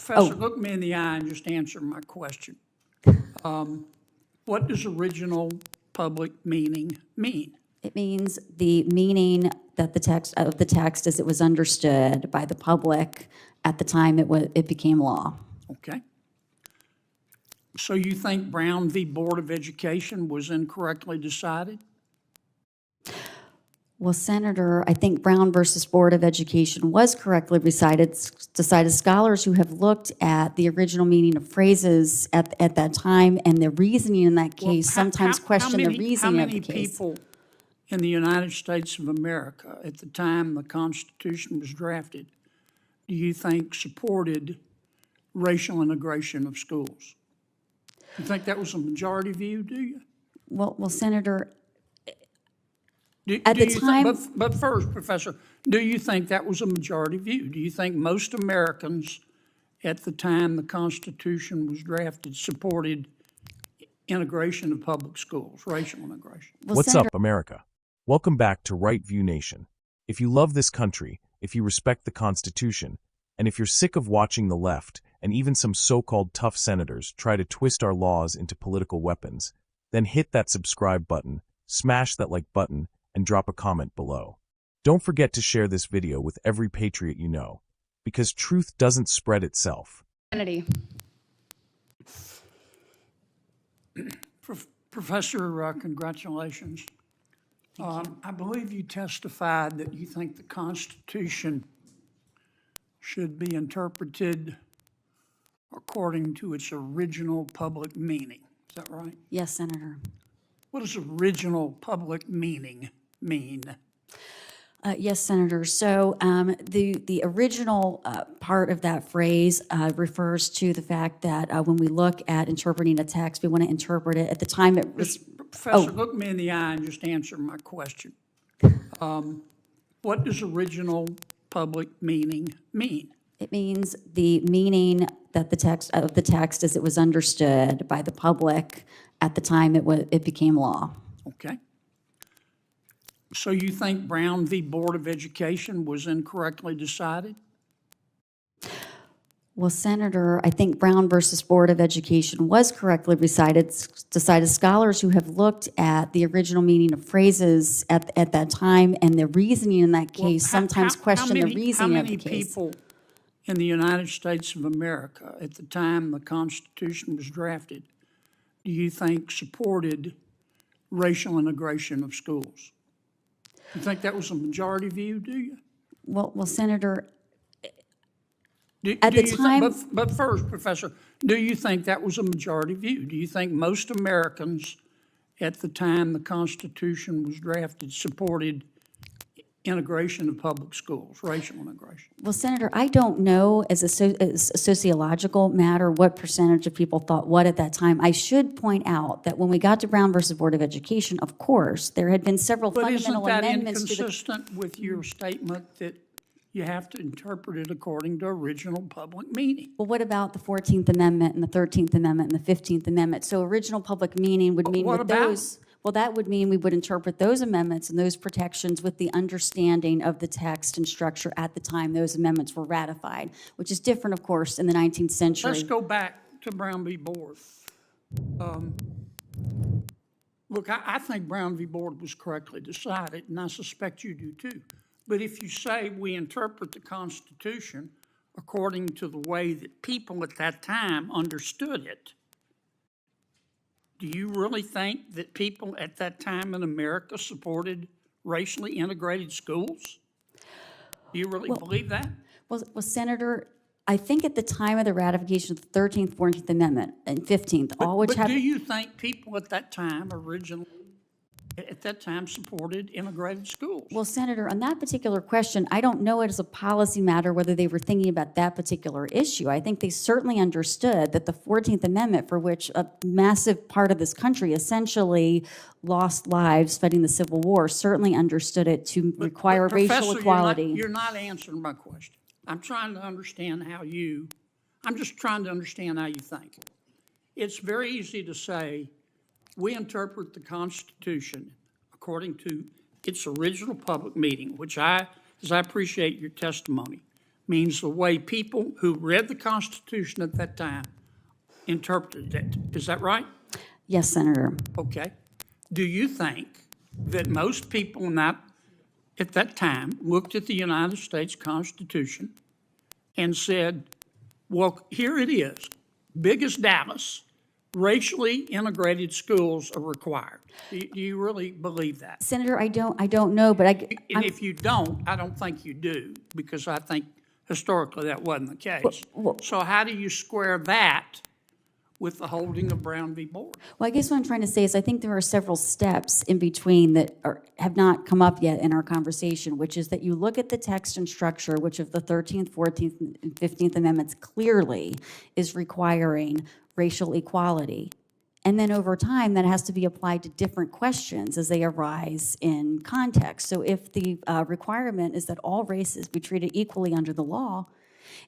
Professor, look me in the eye and just answer my question. What does original public meaning mean? It means the meaning that the text as it was understood by the public at the time it became law. Okay. So you think Brown v. Board of Education was incorrectly decided? Well, Senator, I think Brown versus Board of Education was correctly decided. Scholars who have looked at the original meaning of phrases at that time and the reasoning in that case sometimes question the reasoning of the case. How many people in the United States of America at the time the Constitution was drafted do you think supported racial integration of schools? You think that was a majority view, do you? Well, Senator, but first, Professor, do you think that was a majority view? Do you think most Americans at the time the Constitution was drafted supported integration of public schools, racial integration? well, What's Senator, up, America? Welcome back to Right View Nation. If you love this country, if you respect the Constitution, and if you're sick of watching the left and even some so-called tough senators try to twist our laws into political weapons, then hit that subscribe button, smash that like button, and drop a comment below. Don't forget to share this video with every patriot you know, because truth doesn't spread itself. Kennedy. Professor, congratulations. I believe you testified that you think the Constitution should be interpreted according to its original public meaning. Is that right? Yes, Senator. What does original public meaning mean? Yes, Senator. So the original part of that phrase refers to the fact that when we look at interpreting a text, we want to interpret it at the time it was. Professor, look me in the eye and just answer my question. What does original public meaning mean? It means the meaning that the text as it was understood by the public at the time it became law. Okay. So you think Brown v. Board of Education was incorrectly decided? Well, Senator, I think Brown versus Board of Education was correctly decided. Scholars who have looked at the original meaning of phrases at that time and the reasoning in that case sometimes question the reasoning of the case. How many people in the United States of America at the time the Constitution was drafted do you think supported racial integration of schools? You think that was a majority view, do you? Well, Senator, but first, Professor, do you think that was a majority view? Do you think most Americans at the time the Constitution was drafted supported integration of public schools, racial integration? well, Senator, I don't know as a sociological matter what percentage of people thought what at that time. I should point out that when we got to Brown versus Board of Education, of course, there had been several fundamental amendments to the. But isn't that inconsistent with your statement that you have to interpret it according to original public meaning? Well, what about the 14th Amendment and the 13th Amendment and the 15th Amendment? So original public meaning would mean with those. Well, that would mean we would interpret those amendments and those protections with the understanding of the text and structure at the time those amendments were ratified, which is different, of course, in the 19th century. Let's go back to Brown v. Board. Look, I think Brown v. Board was correctly decided, and I suspect you do too. But if you say we interpret the Constitution according to the way that people at that time understood it, do you really think that people at that time in America supported racially integrated schools? Do you really believe that? Well, Senator, I think at the time of the ratification of the 13th, 14th Amendment, and 15th, all which have. But do you think people at that time supported integrated schools? Well, Senator, on that particular question, I don't know it as a policy matter whether they were thinking about that particular issue. I think they certainly understood that the 14th Amendment, for which a massive part of this country essentially lost lives fighting the Civil War, certainly understood it to require racial equality. You're not answering my question. I'm just trying to understand how you think. It's very easy to say, we interpret the Constitution according to its original public meaning, which as I appreciate your testimony, means the way people who read the Constitution at that time interpreted it. Is that right? Yes, Senator. Okay. Do you think that most people at that time looked at the United States Constitution and said, well, here it is, big as Dallas, racially integrated schools are required? Do you really believe that? Senator, I don't know, but And if you don't, I don't think you do, because I think historically that wasn't the case. So how do you square that with the holding of Brown v. Board? Well, I guess what I'm trying to say is I think there are several steps in between that have not come up yet in our conversation, which is that you look at the text and structure, which of the 13th, 14th, and 15th Amendments clearly is requiring racial equality. And then over time, that has to be applied to different questions as they arise in context. So if the requirement is that all races be treated equally under the law,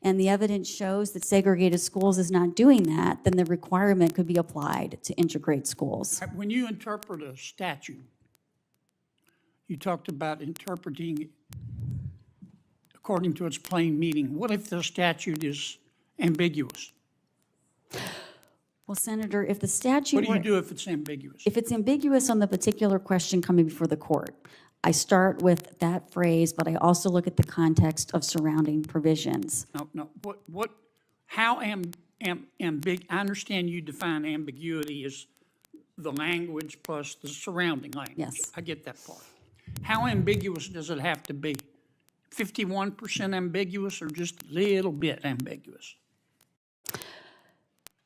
and the evidence shows that segregated schools is not doing that, then the requirement could be applied to integrate schools. When you interpret a statute, you talked about interpreting it according to its plain meaning. What if the statute is ambiguous? Well, Senator, if the statute... What do you do if it's ambiguous? If it's ambiguous on the particular question coming before the court, I start with that phrase, but I also look at the context of surrounding provisions. No. I understand you define ambiguity as the language plus the surrounding language. Yes. I get that part. How ambiguous does it have to be? 51% ambiguous or just a little bit ambiguous?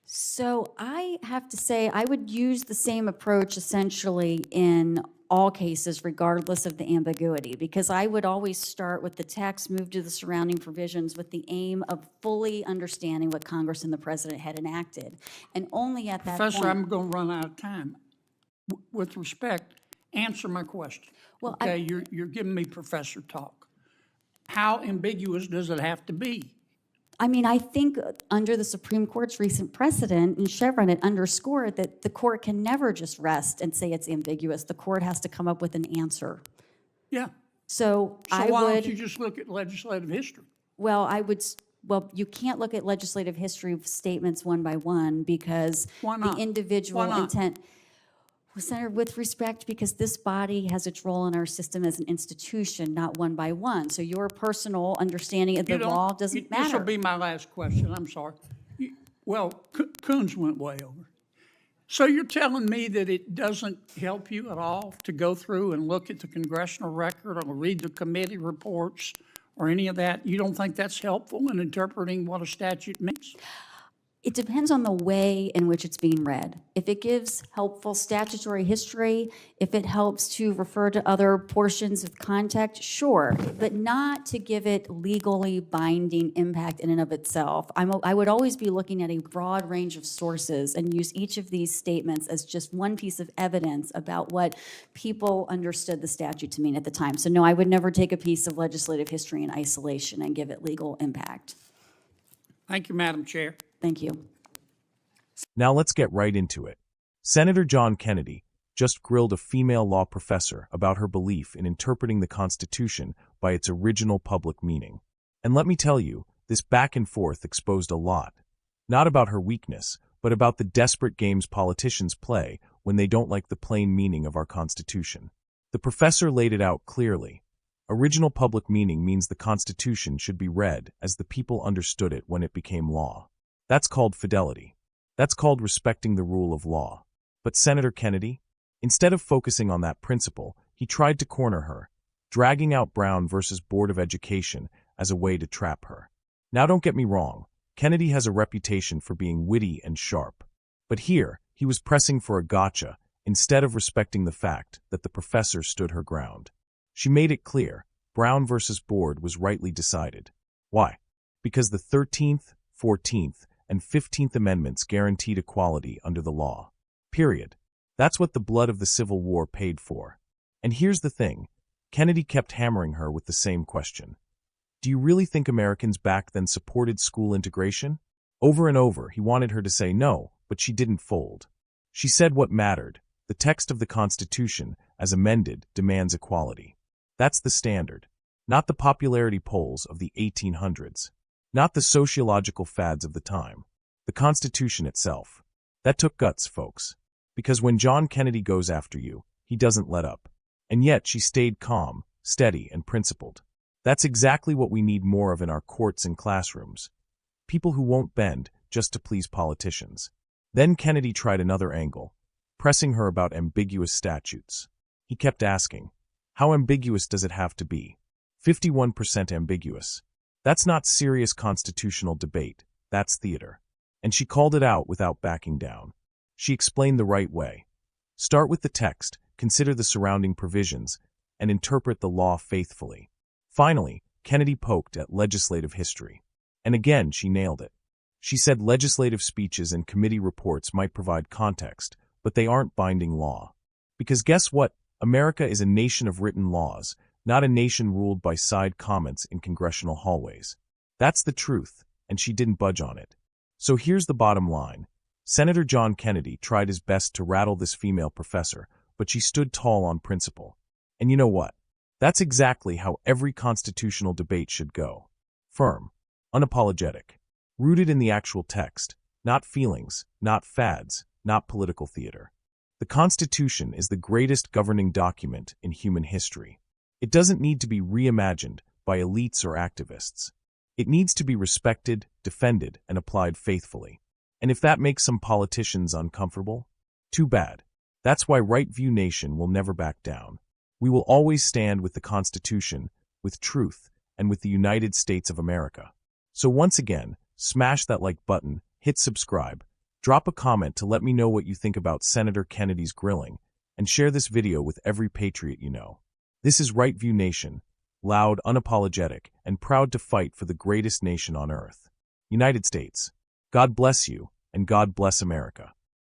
So I have to say I would use the same approach essentially in all cases regardless of the ambiguity, because I would always start with the text, move to the surrounding provisions with the aim of fully understanding what Congress and the President had enacted. And only at that Professor, point... I'm going to run out of time. With respect, answer my question. Well, okay, you're giving me professor talk. How ambiguous does it have to be? I mean, I think under the Supreme Court's recent precedent in Chevron, it underscored that the court can never just rest and say it's ambiguous. The court has to come up with an answer. Yeah. So why don't you just look at legislative history? Well, you can't look at legislative history statements one by one because the individual intent... Well, Senator, with respect, because this body has its role in our system as an institution, not one by one. So your personal understanding of the law doesn't matter. This will be my last question. I'm sorry. Coons went way over. So you're telling me that it doesn't help you at all to go through and look at the congressional record or read the committee reports or any of that? You don't think that's helpful in interpreting what a statute means? It depends on the way in which it's being read. If it gives helpful statutory history, if it helps to refer to other portions of context, sure, but not to give it legally binding impact in and of itself. I would always be looking at a broad range of sources and use each of these statements as just one piece of evidence about what people understood the statute to mean at the time. So no, I would never take a piece of legislative history in isolation and give it legal impact. Thank you, Madam Chair. Thank you. Now let's get right into it. Senator John Kennedy just grilled a female law professor about her belief in interpreting the Constitution by its original public meaning. And let me tell you, this back and forth exposed a lot. Not about her weakness, but about the desperate games politicians play when they don't like the plain meaning of our Constitution. The professor laid it out clearly. Original public meaning means the Constitution should be read as the people understood it when it became law. That's called fidelity. That's called respecting the rule of law. But Senator Kennedy, instead of focusing on that principle, he tried to corner her, dragging out Brown versus Board of Education as a way to trap her. Now don't get me wrong, Kennedy has a reputation for being witty and sharp. But here, he was pressing for a gotcha instead of respecting the fact that the professor stood her ground. She made it clear, Brown versus Board was rightly decided. Why? Because the 13th, 14th, and 15th Amendments guaranteed equality under the law. Period. That's what the blood of the Civil War paid for. And here's the thing, Kennedy kept hammering her with the same question. Do you really think Americans back then supported school integration? Over and over, he wanted her to say no, but she didn't fold. She said what mattered. The text of the Constitution, as amended, demands equality. That's the standard. not the popularity polls of the 1800s, not the sociological fads of the time. The Constitution itself. That took guts, folks. Because when John Kennedy goes after you, he doesn't let up. And yet she stayed calm, steady, and principled. That's exactly what we need more of in our courts and classrooms. People who won't bend just to please politicians. Then Kennedy tried another angle, pressing her about ambiguous statutes. He kept asking, how ambiguous does it have to be? 51% ambiguous. That's not serious constitutional debate, that's theater. And she called it out without backing down. She explained the right way. Start with the text, consider the surrounding provisions, and interpret the law faithfully. Finally, Kennedy poked at legislative history. And again, she nailed it. She said legislative speeches and committee reports might provide context, but they aren't binding law. Because guess what? America is a nation of written laws, not a nation ruled by side comments in congressional hallways. That's the truth, and she didn't budge on it. So here's the bottom line. Senator John Kennedy tried his best to rattle this female professor, but she stood tall on principle. And you know what? That's exactly how every constitutional debate should go. Firm, unapologetic, rooted in the actual text, not feelings, not fads, not political theater. The Constitution is the greatest governing document in human history. It doesn't need to be reimagined by elites or activists. It needs to be respected, defended, and applied faithfully. And if that makes some politicians uncomfortable, too bad. That's why Right View Nation will never back down. We will always stand with the Constitution, with truth, and with the United States of America. So once again, smash that like button, hit subscribe, drop a comment to let me know what you think about Senator Kennedy's grilling, and share this video with every patriot you know. This is Right View Nation, loud, unapologetic, and proud to fight for the greatest nation on earth. United States. God bless you, and God bless America.